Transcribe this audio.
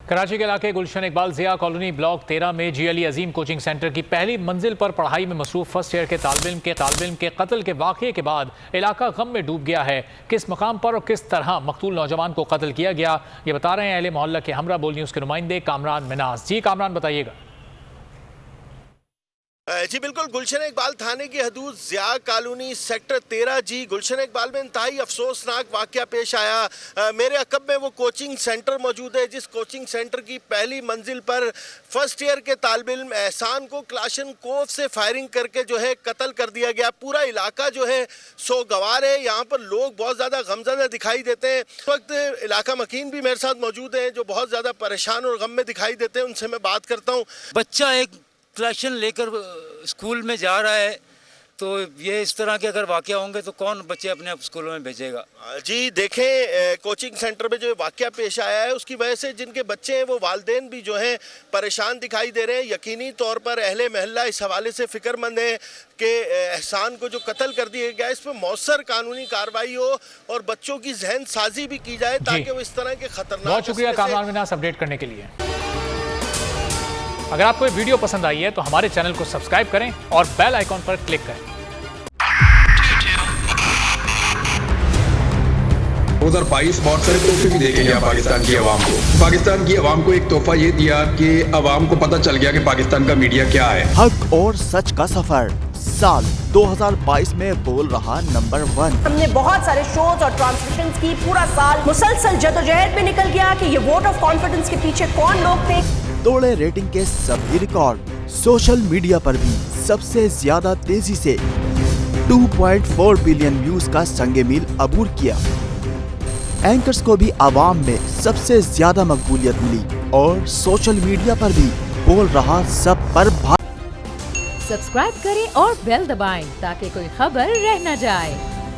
کراچی کے علاقے Gulshan Iqbal Zia colony block 13 میں جی علی عظیم کوچنگ سینٹر کی پہلی منزل پر پڑھائی میں مصروف فرسٹ ایئر کے طالب علم کے قتل کے واقعے کے بعد علاقہ غم میں ڈوب گیا ہے۔ کس مقام پر اور کس طرح مقتول نوجوان کو قتل کیا گیا، یہ بتا رہے ہیں اہل محلہ کے ہمراہ بول نیوز کے نمائندے کامران مناس۔ جی کامران، بتائیے گا۔ جی بالکل، گلشن اقبال تھانے کی حدود ضیاء کالونی سیکٹر 13 جی گلشن اقبال میں انتہائی افسوسناک واقعہ پیش آیا۔ میرے عقب میں وہ کوچنگ سینٹر موجود ہے جس کوچنگ سینٹر کی پہلی منزل پر فرسٹ ایئر کے طالب علم احسان کو کلاشن کوف سے فائرنگ کر کے جو ہے قتل کر دیا گیا۔ پورا علاقہ جو ہے سوگوار ہے، یہاں پر لوگ بہت زیادہ غمزدہ دکھائی دیتے ہیں۔ اس وقت علاقہ مکین بھی میرے ساتھ موجود ہیں جو بہت زیادہ پریشان اور غم میں دکھائی دیتے ہیں، ان سے میں بات کرتا ہوں۔ بچہ ایک کلاشن لے کر اسکول میں جا رہا ہے، تو یہ اس طرح کے اگر واقعہ ہوں گے تو کون بچے اپنے اسکولوں میں بھیجے گا؟ جی دیکھیں، کوچنگ سینٹر میں جو واقعہ پیش آیا ہے اس کی وجہ سے جن کے بچے ہیں وہ والدین بھی جو ہیں پریشان دکھائی دے رہے ہیں۔ یقینی طور پر اہل محلہ اس حوالے سے فکر مند ہے کہ احسان کو جو قتل کر دیا گیا اس پہ مؤثر قانونی کارروائی ہو اور بچوں کی ذہن سازی بھی کی جائے تاکہ وہ اس طرح کے خطرناک۔ بہت شکریہ کامران مناس اپڈیٹ کرنے کے لیے۔ اگر آپ کو یہ ویڈیو پسند آئی ہے تو ہمارے چینل کو سبسکرائب کریں اور بیل آئیکن پر کلک کریں۔ 2022 بہت سارے تحفے بھی دے کے گیا پاکستان کی عوام کو۔ پاکستان کی عوام کو ایک تحفہ یہ دیا کہ عوام کو پتہ چل گیا کہ پاکستان کا میڈیا کیا ہے۔ حق اور سچ کا سفر سال 2022 میں بول رہا نمبر 1۔ ہم نے بہت سارے شوز اور ٹرانسمیشنز کی، پورا سال مسلسل جدوجہد میں نکل گیا کہ یہ ووٹ آف کانفیڈنس کے پیچھے کون لوگ تھے۔ توڑے ریٹنگ کے سبھی ریکارڈ، سوشل میڈیا پر بھی سب سے زیادہ تیزی سے 2.4 بلین ویوز کا سنگ میل عبور کیا۔ اینکرز کو بھی عوام میں سب سے زیادہ مقبولیت ملی اور سوشل میڈیا پر بھی بول رہا سب پر سبسکرائب کریں اور بیل دبائیں تاکہ کوئی خبر رہ نہ جائے۔